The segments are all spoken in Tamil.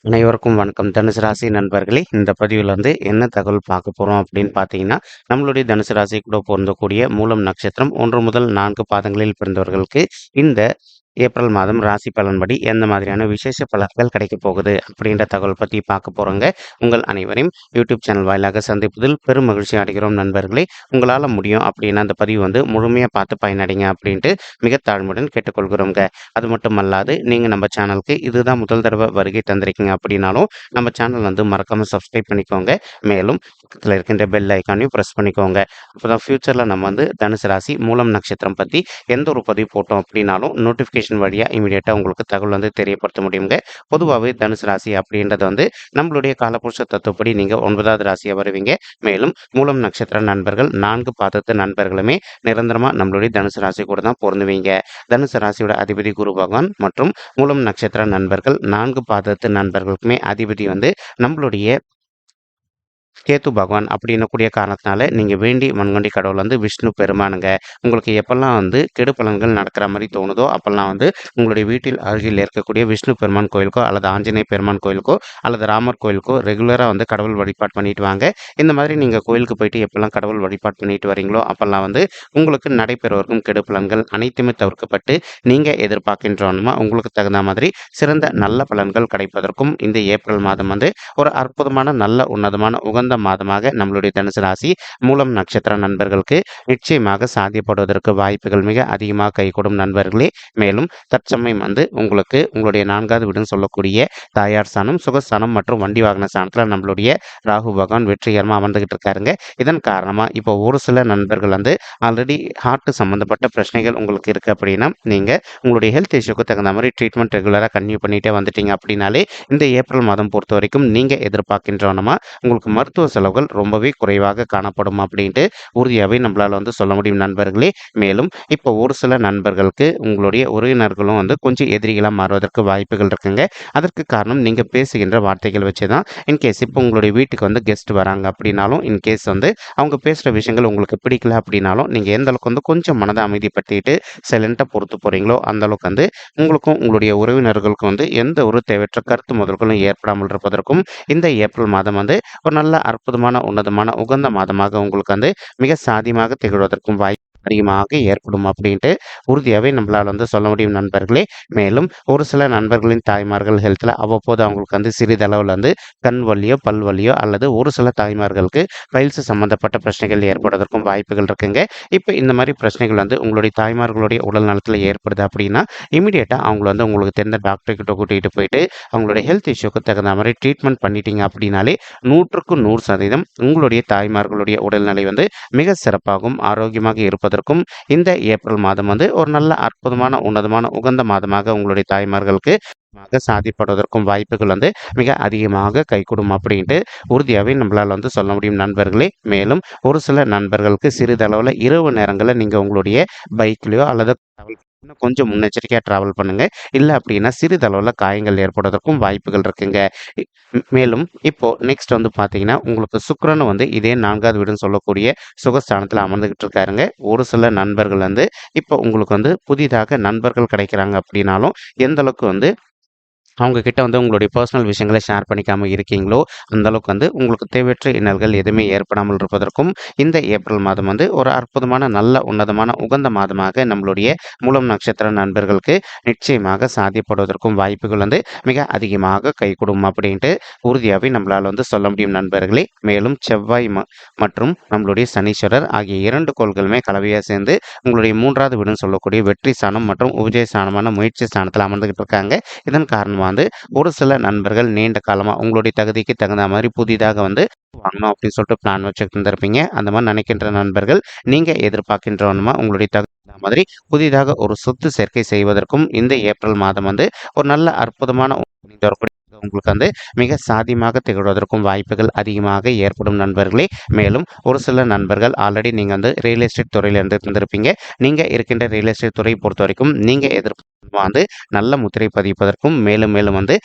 அனைவருக்கும் வணக்கம். தனுசு ராசி நண்பர்களே, இந்த பதிவில் என்ன தகவல் பார்க்க போகிறோம் அப்படின்னு பார்த்தீங்கன்னா, நம்மளுடைய தனுசு ராசி கூட பொருந்தக்கூடிய மூலம் நட்சத்திரம் 1 முதல் 4 பாதங்களில் பிறந்தவர்களுக்கு இந்த ஏப்ரல் மாதம் ராசி பலன்படி எந்த மாதிரியான விசேஷ பலன்கள் கிடைக்க போகுது அப்படின்ற தகவல் பற்றி பார்க்க போகிறோங்க. உங்கள் அனைவரையும் யூடியூப் சேனல் வாயிலாக சந்திப்பதில் பெரும் மகிழ்ச்சி அடைகிறோம் நண்பர்களே. உங்களால் முடியும் அப்படின்னா அந்த பதிவு முழுமையாக பார்த்து பயனடைங்க அப்படின்ட்டு மிக தாழ்மையுடன் கேட்டுக்கொள்கிறோங்க. அது மட்டும் அல்லாது நீங்கள் நம்ம சேனலுக்கு இதுதான் முதல் தடவை வருகை தந்திருக்கீங்க அப்படின்னாலும் நம்ம சேனல் மறக்காமல் சப்ஸ்கிரைப் பண்ணிக்கோங்க. மேலும் பக்கத்தில் இருக்கின்ற பெல் ஐக்கானையும் ப்ரெஸ் பண்ணிக்கோங்க. அப்போ தான் ஃப்யூச்சரில் நம்ம தனுசு ராசி மூலம் நட்சத்திரம் பற்றி எந்த ஒரு பதிவு போட்டோம் அப்படின்னாலும் நோட்டிஃபிகேஷன் வழியாக இமீடியட்டாக உங்களுக்கு தகவல் தெரியப்படுத்த முடியுங்க. பொதுவாகவே தனுசு ராசி அப்படின்றது நம்மளுடைய காலபுருஷ தத்துவப்படி நீங்கள் 9வது ராசியாக வருவீங்க. மேலும் மூலம் நட்சத்திர நண்பர்கள் 4 பாதத்து நண்பர்களுமே நிரந்தரமாக நம்மளுடைய தனுசு ராசி கூட தான் பொருந்துவீங்க. தனுசு ராசியோட அதிபதி குரு பகவான் மற்றும் மூலம் நட்சத்திர நண்பர்கள் 4 பாதத்து நண்பர்களுக்குமே அதிபதி நம்மளுடைய கேத்து பகவான் அப்படின்னக்கூடிய காரணத்தினால நீங்கள் வேண்டி மண்கொண்டி கடவுள் விஷ்ணு பெருமானுங்க. உங்களுக்கு எப்பெல்லாம் கெடு பலன்கள் நடக்கிற மாதிரி தோணுதோ அப்பெல்லாம் உங்களுடைய வீட்டில் அருகில் இருக்கக்கூடிய விஷ்ணு பெருமான் கோயிலுக்கோ அல்லது ஆஞ்சநேய பெருமான் கோயிலுக்கோ அல்லது ராமர் கோயிலுக்கோ ரெகுலராக கடவுள் வழிபாடு பண்ணிட்டு வாங்க. இந்த மாதிரி நீங்கள் கோயிலுக்கு போயிட்டு எப்பெல்லாம் கடவுள் வழிபாடு பண்ணிட்டு வரீங்களோ அப்பெல்லாம் உங்களுக்கு நடைபெறுவதற்கும் கெடு பலன்கள் அனைத்துமே தவிர்க்கப்பட்டு நீங்கள் எதிர்பார்க்கின்றோமா உங்களுக்கு தகுந்த மாதிரி சிறந்த நல்ல பலன்கள் கிடைப்பதற்கும் இந்த ஏப்ரல் மாதம் ஒரு அற்புதமான நல்ல உன்னதமான உகந்த மாதமாக நம்மளுடைய தனுசு ராசி மூலம் நட்சத்திர நண்பர்களுக்கு நிச்சயமாக சாத்தியப்படுவதற்கு வாய்ப்புகள் மிக அதிகமாக கைகூடும் நண்பர்களே. மேலும் தற்சமயம் உங்களுக்கு உங்களுடைய 4வது வீடுன்னு சொல்லக்கூடிய தாயார் ஸ்தானம், சுகஸ்தானம் மற்றும் வண்டி வாகன ஸ்தானத்தில் நம்மளுடைய ராகு பகவான் வெற்றிகரமாக அமர்ந்துகிட்டு இருக்காருங்க. இதன் காரணமாக இப்போ ஒரு சில நண்பர்கள் ஆல்ரெடி ஹார்ட் சம்மந்தப்பட்ட பிரச்சனைகள் உங்களுக்கு இருக்குது அப்படின்னா நீங்கள் உங்களுடைய ஹெல்த் இஷ்யூக்கு தகுந்த மாதிரி ட்ரீட்மெண்ட் ரெகுலராக கன்டினியூ பண்ணிகிட்டே வந்துட்டீங்க அப்படின்னாலே இந்த ஏப்ரல் மாதம் பொறுத்த வரைக்கும் நீங்கள் எதிர்பார்க்கின்றோன்னா உங்களுக்கு மருத்துவ செலவுகள் ரொம்பவே குறைவாக காணப்படும் அப்படின்ட்டு உறுதியாகவே நம்மளால் சொல்ல முடியும் நண்பர்களே. மேலும் இப்போ ஒரு சில நண்பர்களுக்கு உங்களுடைய உறவினர்களும் கொஞ்சம் எதிரிகளாக மாறுவதற்கு வாய்ப்புகள் இருக்குங்க. அதற்கு காரணம் நீங்கள் பேசுகின்ற வார்த்தைகள் வச்சு தான். இன்கேஸ் இப்போ உங்களுடைய வீட்டுக்கு கெஸ்ட் வராங்க அப்படின்னாலும் இன்கேஸ் அவங்க பேசுகிற விஷயங்கள் உங்களுக்கு பிடிக்கல அப்படின்னாலும் நீங்கள் எந்த அளவுக்கு கொஞ்சம் மனதை அமைதிப்படுத்திட்டு சைலண்ட்டாக பொறுத்து போகிறீங்களோ அந்த அளவுக்கு உங்களுக்கும் உங்களுடைய உறவினர்களுக்கும் எந்த ஒரு தேவையற்ற கருத்து முதல்களும் ஏற்படாமல் இருப்பதற்கும் இந்த ஏப்ரல் மாதம் ஒரு நல்ல அற்புதமான உன்னதமான உகந்த மாதமாக உங்களுக்கு மிக சாதியமாக திகழ்வதற்கும் வாய்ப்பு அதிகமாக ஏற்படும் அப்படின்ட்டு உறுதியாகவே நம்மளால் சொல்ல முடியும் நண்பர்களே. மேலும் ஒரு சில நண்பர்களின் தாய்மார்கள் ஹெல்த்தில் அவ்வப்போது அவங்களுக்கு சிறிதளவில் கண் வலியோ பல் வலியோ அல்லது ஒரு சில தாய்மார்களுக்கு பைல்ஸ் சம்பந்தப்பட்ட பிரச்சனைகள் ஏற்படுவதற்கும் வாய்ப்புகள் இருக்குங்க. இப்போ இந்த மாதிரி பிரச்சனைகள் உங்களுடைய தாய்மார்களுடைய உடல் நலத்தில் ஏற்படுது அப்படின்னா இமீடியட்டாக அவங்கள உங்களுக்கு தெரிந்த டாக்டர்கிட்ட கூட்டிகிட்டு போயிட்டு அவங்களுடைய ஹெல்த் இஷ்யூக்கு தகுந்த மாதிரி ட்ரீட்மெண்ட் பண்ணிட்டீங்க அப்படின்னாலே 100% உங்களுடைய தாய்மார்களுடைய உடல்நிலை மிக சிறப்பாகவும் ஆரோக்கியமாக இருப்பதற்கும் இந்த ஏப்ரல் மாதம் ஒரு நல்ல அற்புதமான உன்னதமான உகந்த மாதமாக உங்களுடைய தாய்மார்களுக்கு சாதிப்படுவதற்கும் வாய்ப்புகள் மிக அதிகமாக கைகூடும் அப்படின்ட்டு உறுதியாகவே நம்மளால் சொல்ல முடியும் நண்பர்களே. மேலும் ஒரு சில நண்பர்களுக்கு சிறிதளவில் இரவு நேரங்களில் நீங்கள் உங்களுடைய பைக்லேயோ அல்லது இன்னும் கொஞ்சம் முன்னெச்சரிக்கையாக ட்ராவல் பண்ணுங்க. இல்லை அப்படின்னா சிறிதளவில் காயங்கள் ஏற்படுவதற்கும் வாய்ப்புகள் இருக்குங்க. மேலும் இப்போ நெக்ஸ்ட் பார்த்தீங்கன்னா உங்களுக்கு சுக்கிரன் இதே 4வது வீடுன்னு சொல்லக்கூடிய சுகஸ்தானத்தில் அமர்ந்துகிட்டு இருக்காருங்க. ஒரு சில நண்பர்கள் இப்போ உங்களுக்கு புதிதாக நண்பர்கள் கிடைக்கிறாங்க அப்படின்னாலும் எந்த அளவுக்கு அவங்க கிட்ட உங்களுடைய பர்சனல் விஷயங்களை ஷேர் பண்ணிக்காமல் இருக்கீங்களோ அந்த அளவுக்கு உங்களுக்கு தேவையற்ற இன்னல்கள் எதுவுமே ஏற்படாமல் இருப்பதற்கும் இந்த ஏப்ரல் மாதம் ஒரு அற்புதமான நல்ல உன்னதமான உகந்த மாதமாக நம்மளுடைய மூலம் நட்சத்திர நண்பர்களுக்கு நிச்சயமாக சாத்தியப்படுவதற்கும் வாய்ப்புகள் மிக அதிகமாக கைகூடும் அப்படின்ட்டு உறுதியாகவே நம்மளால் சொல்ல முடியும் நண்பர்களே. மேலும் செவ்வாய் மற்றும் நம்மளுடைய சனீஸ்வரர் ஆகிய 2 கோள்களுமே கலவையாக சேர்ந்து உங்களுடைய 3வது வீடுன்னு சொல்லக்கூடிய வெற்றி ஸ்தானம் மற்றும் உபஜய ஸ்தானமான முயற்சி ஸ்தானத்தில் அமர்ந்துகிட்டு இருக்காங்க. இதன் காரணமாக ஒரு சில நண்பர்கள் நீண்ட காலமாக உங்களுடைய தகுதிக்கு தகுந்த மாதிரி புதிதாக வாங்கணும் அப்படின்னு சொல்லிட்டு பிளான் வச்சுட்டு இருந்திருப்பீங்க. அந்த மாதிரி நினைக்கின்ற நண்பர்கள் நீங்கள் எதிர்பார்க்கின்றவனுமா உங்களுடைய தகுந்த மாதிரி புதிதாக ஒரு சொத்து சேர்க்கை செய்வதற்கும் இந்த ஏப்ரல் மாதம் ஒரு நல்ல அற்புதமான உங்களுக்கு மிக சாதியமாக திகழ்வதற்கும் வாய்ப்புகள் அதிகமாக ஏற்படும் நண்பர்களே. மேலும் ஒரு சில நண்பர்கள் ஆல்ரெடி நீங்கள் ரியல் எஸ்டேட் துறையில் இருந்திருப்பீங்க. நீங்கள் இருக்கின்ற ரியல் எஸ்டேட் துறையை பொறுத்த வரைக்கும் நீங்கள் எதிர்ப்பு நல்ல முத்திரை பதிப்பதற்கும் மேலும் மேலும்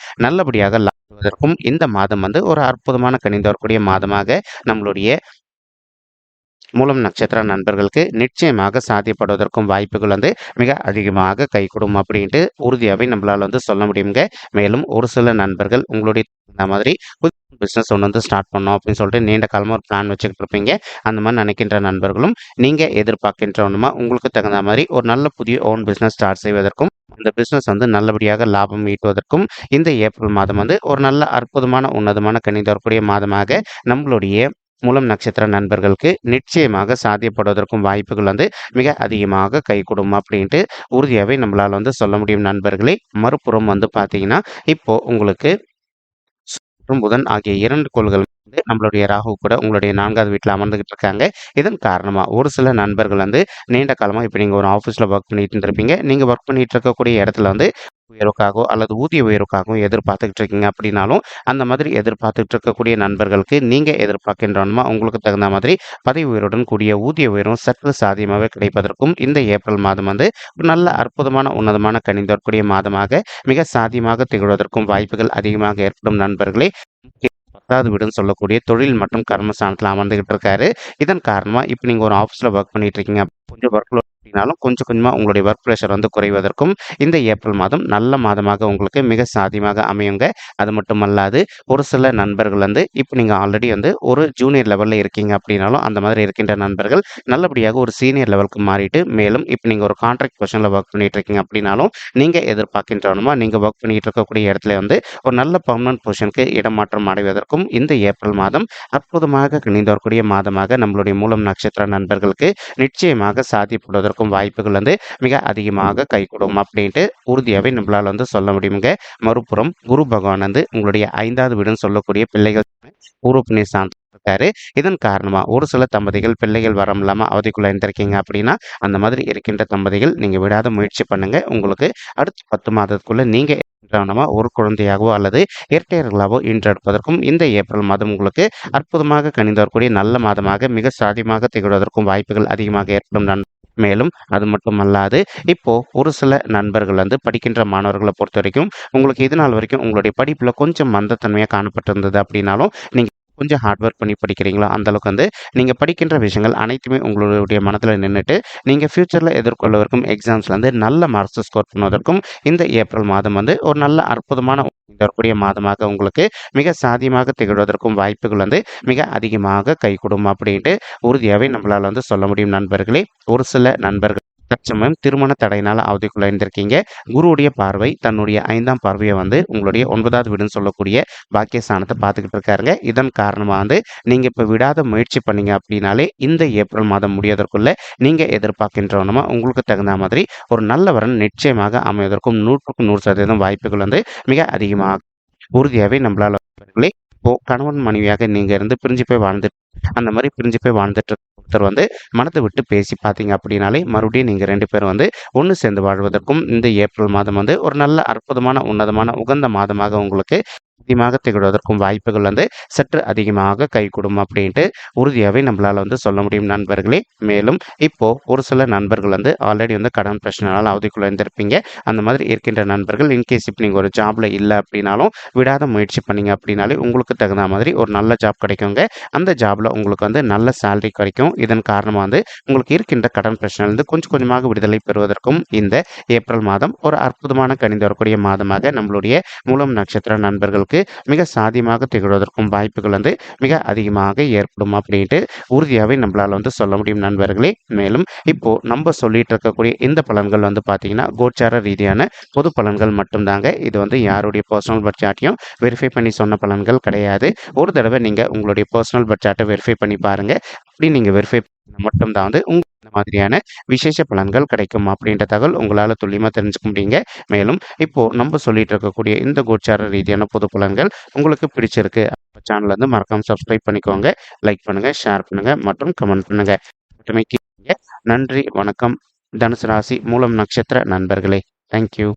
நல்லபடியாக லாபம் இந்த மாதம் ஒரு அற்புதமான கணிந்து வரக்கூடிய மாதமாக நம்மளுடைய மூலம் நட்சத்திர நண்பர்களுக்கு நிச்சயமாக சாத்தியப்படுவதற்கும் வாய்ப்புகள் வந்து மிக அதிகமாக கைகூடும் அப்படின்ட்டு உறுதியாகவே நம்மளால வந்து சொல்ல முடியுங்க. மேலும் ஒரு சில நண்பர்கள் உங்களுடைய இந்த மாதிரி புது பிஸ்னஸ் ஒன்று வந்து ஸ்டார்ட் பண்ணோம் அப்படின்னு சொல்லிட்டு நீண்ட காலமாக ஒரு பிளான் வச்சுக்கிட்டு இருப்பீங்க. அந்த மாதிரி நினைக்கின்ற நண்பர்களும் நீங்கள் எதிர்பார்க்கின்றவனுமா உங்களுக்கு தகுந்த மாதிரி ஒரு நல்ல புதிய ஓன் பிஸ்னஸ் ஸ்டார்ட் செய்வதற்கும் அந்த பிஸ்னஸ் வந்து நல்லபடியாக லாபம் ஈட்டுவதற்கும் இந்த ஏப்ரல் மாதம் வந்து ஒரு நல்ல அற்புதமான உன்னதமான கனி தரக்கூடிய மாதமாக நம்மளுடைய மூலம் நட்சத்திர நண்பர்களுக்கு நிச்சயமாக சாத்தியப்படுவதற்கும் வாய்ப்புகள் வந்து மிக அதிகமாக கைகூடும் அப்படின்ட்டு உறுதியாகவே நம்மளால் வந்து சொல்ல முடியும் நண்பர்களே. மறுபுறம் வந்து பார்த்தீங்கன்னா இப்போ உங்களுக்கு மற்றும் புதன் ஆகிய 2 கோள்கள் வந்து நம்மளுடைய ராகு கூட உங்களுடைய 4வது வீட்ல அமர்ந்துகிட்டு இருக்காங்க. இதன் காரணமா ஒரு சில நண்பர்கள் வந்து நீண்ட காலமா இப்ப நீங்க ஒரு ஆஃபீஸ்ல ஒர்க் பண்ணிட்டு இருந்திருப்பீங்க. நீங்க ஒர்க் பண்ணிட்டு இருக்கக்கூடிய இடத்துல வந்து உயர்வுக்காகவோ அல்லது ஊதிய உயர்வுக்காகவும் எதிர்பார்த்துக்கிட்டு இருக்கீங்க அப்படின்னாலும், அந்த மாதிரி எதிர்பார்த்துட்டு இருக்கக்கூடிய நண்பர்களுக்கு நீங்க எதிர்பார்க்கின்றவனுமா உங்களுக்கு தகுந்த மாதிரி பதவி உயர்வுடன் கூடிய ஊதிய உயர்வும் சற்று சாத்தியமாகவே கிடைப்பதற்கும் இந்த ஏப்ரல் மாதம் வந்து ஒரு நல்ல அற்புதமான உன்னதமான கனிந்தரக்கூடிய மாதமாக மிக சாத்தியமாக திகழ்வதற்கும் வாய்ப்புகள் அதிகமாக ஏற்படும் நண்பர்களே. 10வது வீடுன்னு சொல்லக்கூடிய தொழில் மற்றும் கர்மஸ்தானத்துல அமர்ந்துகிட்டு இருக்காரு. இதன் காரணமா இப்ப நீங்க ஒரு ஆஃபீஸ்ல ஒர்க் பண்ணிட்டு இருக்கீங்க. கொஞ்சம் ஒர்க் லோட் அப்படின்னாலும் கொஞ்சம் கொஞ்சமா உங்களுடைய ஒர்க் ப்ரெஷர் வந்து குறைவதற்கும் இந்த ஏப்ரல் மாதம் நல்ல மாதமாக உங்களுக்கு மிக சாத்தியமாக அமையுங்க. அது மட்டுமல்லாது ஒரு சில நண்பர்கள் வந்து இப்ப நீங்க ஆல்ரெடி வந்து ஒரு ஜூனியர் லெவல்ல இருக்கீங்க அப்படின்னாலும் அந்த மாதிரி இருக்கின்ற நண்பர்கள் நல்லபடியாக ஒரு சீனியர் லெவலுக்கு மாறிட்டு மேலும் இப்ப நீங்க ஒரு கான்ட்ராக்ட் பொசிஷன்ல ஒர்க் பண்ணிட்டு இருக்கீங்க அப்படின்னாலும் நீங்க எதிர்பார்க்கின்றவனுமா நீங்க ஒர்க் பண்ணிட்டு இருக்கக்கூடிய இடத்துல வந்து ஒரு நல்ல பெர்மனன்ட் பொசிஷனுக்கு இடமாற்றம் அடைவதற்கும் இந்த ஏப்ரல் மாதம் அற்புதமாக கணிந்து வரக்கூடிய மாதமாக நம்மளுடைய மூலம் நட்சத்திர நண்பர்களுக்கு நிச்சயமாக சாத்தியப்படுவதற்கும் வாய்ப்புகள் வந்து மிக அதிகமாக கைகூடும் அப்படின்ட்டு உறுதியாகவே நம்மளால வந்து சொல்ல முடியுங்க. மறுபுறம் குரு பகவான் வந்து உங்களுடைய 5வது வீடுன்னு சொல்லக்கூடிய பிள்ளைகள் பூர்வ புண்ணிய ஸ்தானத்துல இருக்காரு. இதன் காரணமா ஒரு சில தம்பதிகள் பிள்ளைகள் வரம் இல்லாம அவதிக்குள்ள இருந்திருக்கீங்க அப்படின்னா அந்த மாதிரி இருக்கின்ற தம்பதிகள் நீங்க விடாத முயற்சி பண்ணுங்க. உங்களுக்கு அடுத்த 10 மாதத்துக்குள்ள நீங்க கவனமா ஒரு குழந்தையாகவோ அல்லது இரட்டையர்களாவோ ஈன்றெடுப்பதற்கும் இந்த ஏப்ரல் மாதம் உங்களுக்கு அற்புதமாக கணிந்து வரக்கூடிய நல்ல மாதமாக மிக சாதியமாக திகழ்வதற்கும் வாய்ப்புகள் அதிகமாக ஏற்படும் மேலும் அது மட்டுமல்லாது இப்போ ஒரு சில நண்பர்கள் வந்து படிக்கின்ற மாணவர்களை பொறுத்த வரைக்கும் உங்களுக்கு இது நாள் வரைக்கும் உங்களுடைய படிப்புல கொஞ்சம் மந்தத்தன்மையா காணப்பட்டிருந்தது அப்படின்னாலும் நீங்க கொஞ்சம் ஹார்ட் ஒர்க் பண்ணி படிக்கிறீங்களோ அந்த அளவுக்கு வந்து நீங்க படிக்கின்ற விஷயங்கள் அனைத்துமே உங்களுடைய மனதில் நின்றுட்டு நீங்க ஃபியூச்சர்ல எதிர்கொள்ளவிருக்கும் எக்ஸாம்ஸ்ல வந்து நல்ல மார்க்ஸ் ஸ்கோர் பண்ணுவதற்கும் இந்த ஏப்ரல் மாதம் வந்து ஒரு நல்ல அற்புதமான வரக்கூடிய மாதமாக உங்களுக்கு மிக சாதியமாக திகழ்வதற்கும் வாய்ப்புகள் வந்து மிக அதிகமாக கைகூடும் அப்படின்ட்டு உறுதியாகவே நம்மளால வந்து சொல்ல முடியும் நண்பர்களே. ஒரு சில நண்பர்கள் தற்சமயம் திருமண தடையினால அவதிக்குள்ள இருந்திருக்கீங்க. குருவுடைய பார்வை தன்னுடைய 5ஆம் பார்வையை வந்து உங்களுடைய 9வது வீடுன்னு சொல்லக்கூடிய பாக்கியஸ்தானத்தை பார்த்துக்கிட்டு இருக்காருங்க. இதன் காரணமா வந்து நீங்க இப்ப விடாத முயற்சி பண்ணீங்க அப்படின்னாலே இந்த ஏப்ரல் மாதம் முடிவதற்குள்ள நீங்க எதிர்பார்க்கின்றவனமா உங்களுக்கு தகுந்த மாதிரி ஒரு நல்ல வரன் நிச்சயமாக அமைவதற்கும் 100க்கு 100% வாய்ப்புகள் வந்து மிக அதிகமாக உறுதியாகவே நம்மளால இப்போ கணவன் மனைவியாக நீங்க இருந்து பிரிஞ்சு போய் வாழ்ந்துட்டு அந்த மாதிரி பிரிஞ்சு போய் வாழ்ந்துட்டு ஒருத்தர் வந்து மனதை விட்டு பேசி பார்த்தீங்க அப்படின்னாலே மறுபடியும் நீங்க 2 பேரும் வந்து ஒன்று சேர்ந்து வாழ்வதற்கும் இந்த ஏப்ரல் மாதம் வந்து ஒரு நல்ல அற்புதமான உன்னதமான உகந்த மாதமாக உங்களுக்கு அதிகமாக திகழ்வதற்கும் வாய்ப்புகள் வந்து சற்று அதிகமாக கைகூடும் அப்படின்ட்டு உறுதியாகவே நம்மளால வந்து சொல்ல முடியும் நண்பர்களே. மேலும் இப்போ ஒரு சில நண்பர்கள் வந்து ஆல்ரெடி வந்து கடன் பிரச்சனைனால அவதிக்குள்ள இருந்திருப்பீங்க. அந்த மாதிரி இருக்கின்ற நண்பர்கள் இன்கேஸ் இப்போ நீங்கள் ஒரு ஜாப்ல இல்லை அப்படின்னாலும் விடாத முயற்சி பண்ணீங்க அப்படின்னாலே உங்களுக்கு தகுந்த மாதிரி ஒரு நல்ல ஜாப் கிடைக்குங்க. அந்த ஜாப்ல உங்களுக்கு வந்து நல்ல சேலரி கிடைக்கும். இதன் காரணமாக வந்து உங்களுக்கு இருக்கின்ற கடன் பிரச்சனையிலிருந்து கொஞ்சம் கொஞ்சமாக விடுதலை பெறுவதற்கும் இந்த ஏப்ரல் மாதம் ஒரு அற்புதமான கணிந்து வரக்கூடிய மாதமாக நம்மளுடைய மூலம் நட்சத்திர நண்பர்களுக்கு மிக சாதியமாக திகழ்வதற்கும் வாய்ப்புகள் வந்து மிக அதிகமாக ஏற்படும் அப்படின்ட்டு உறுதியாகவே நம்மளால வந்து சொல்ல முடியும் நண்பர்களே. மேலும் இப்போ நம்ம சொல்லிட்டு இருக்கக்கூடிய இந்த பலன்கள் வந்து பார்த்தீங்கன்னா கோச்சார ரீதியான பொது பலன்கள் மட்டும்தாங்க. இது வந்து யாருடைய பர்சனல் பட்ஜெட்டையும் வெரிஃபை பண்ணி சொன்ன பலன்கள் கிடையாது. ஒரு தடவை நீங்க உங்களுடைய பர்சனல் பட்ஜெட்டை வெரிஃபை பண்ணி பாருங்க. அப்படி நீங்க வெரிஃபை மட்டும்தான் வந்து இந்த மாதிரியான விசேஷ பலன்கள் கிடைக்கும் அப்படின்ற தகவல் உங்களால் துல்லியமாக தெரிஞ்சுக்க முடியுங்க. மேலும் இப்போ நம்ம சொல்லிட்டு இருக்கக்கூடிய இந்த கோச்சார ரீதியான பொது பலன்கள் உங்களுக்கு பிடிச்சிருக்கு சேனல் வந்து மறக்காம சப்ஸ்கிரைப் பண்ணிக்கோங்க. லைக் பண்ணுங்க, ஷேர் பண்ணுங்க மற்றும் கமெண்ட் பண்ணுங்க. நன்றி, வணக்கம். தனுசு ராசி மூலம் நட்சத்திர நண்பர்களே. தேங்க்யூ.